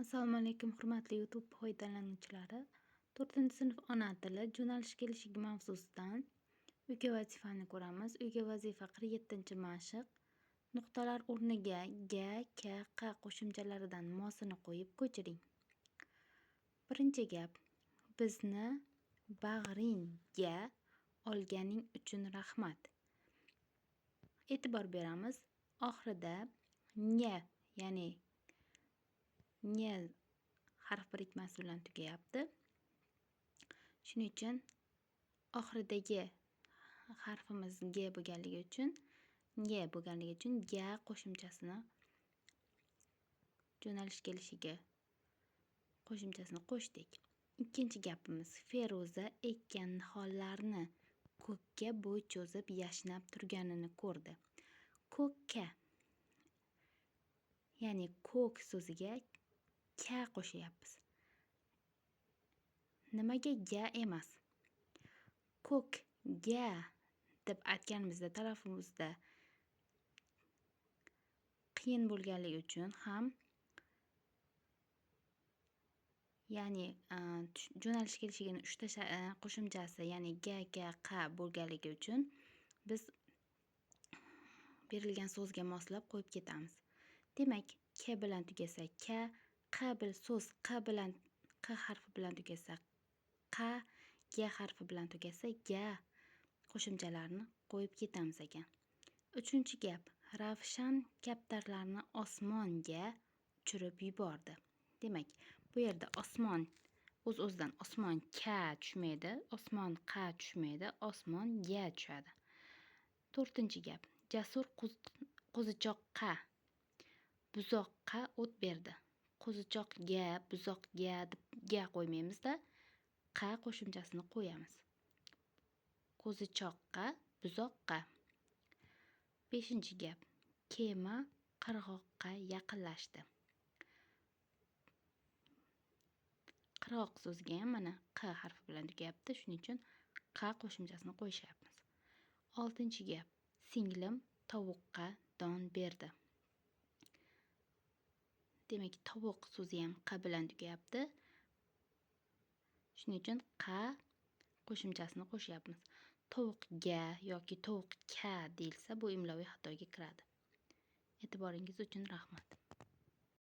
Assalomu alaykum, hurmatli YouTube foydalanuvchilari. 4-sinf ona tili jo'nalish kelishigi mavzusidan uyga vazifani ko'ramiz. Uyga vazifa 47-mashq. Nuqtalar o'rniga ga, ka, qa qo'shimchalaridan mosini qo'yib ko'chiring. Birinchi gap: bizni bag'ringga olganing uchun rahmat. E'tibor beramiz. Oxirida nya, ya'ni nya harf birikmasi bilan tugayapti. Shuning uchun oxiridagi harfimiz g bo'lganligi uchun, ga qo'shimchasini jo'nalish kelishiga qo'shimchasini qo'shdik. Ikkinchi gapimiz: Feruza ekkan nihollarni ko'kka bo'y cho'zib yashnab turganini ko'rdi. Ko'kka, ya'ni ko'k so'ziga ka qo'shyapmiz. Nimaga ga emas? Ko'k ga deb aytganimizda talaffuzda qiyin bo'lganligi uchun ham, ya'ni jo'nalish kelishigining 3 ta qo'shimchasi, ya'ni ga, qa bo'lganligi uchun biz berilgan so'zga moslab qo'yib ketamiz. Demak, k bilan tugasa ka, so'z q harfi bilan tugasa qa, ga harfi bilan tugasa ga qo'shimchalarini qo'yib ketamiz ekan. Uchinchi gap: Ravshan kaptarlarni osmonga uchirib yubordi. Demak, bu yerda osmon o'z-o'zidan osmon ka tushmaydi, osmon qa tushmaydi, osmon ga tushadi. To'rtinchi gap: Jasur qo'zichoqqa buzoqqa o't berdi. Qo'zichoqga, buzoqga deb ga qo'ymaymizda, qa qo'shimchasini qo'yamiz. Qo'zichoqqa, buzoqqa. Beshinchi gap: Kema qirg'oqqa yaqinlashdi. Qirg'oq so'ziga ham mana q harfi bilan tugayapti. Shuning uchun qa qo'shimchasini qo'shyapmiz. Oltinchi gap: Singlim tovuqqa don berdi. Demak, tovuq so'zi ham q bilan tugayapti. Shuning uchun qa qo'shimchasini qo'shyapmiz. Tovuqga yoki tovuqka deyilsa, bu imloviy xatoga kiradi. E'tiboringiz uchun rahmat.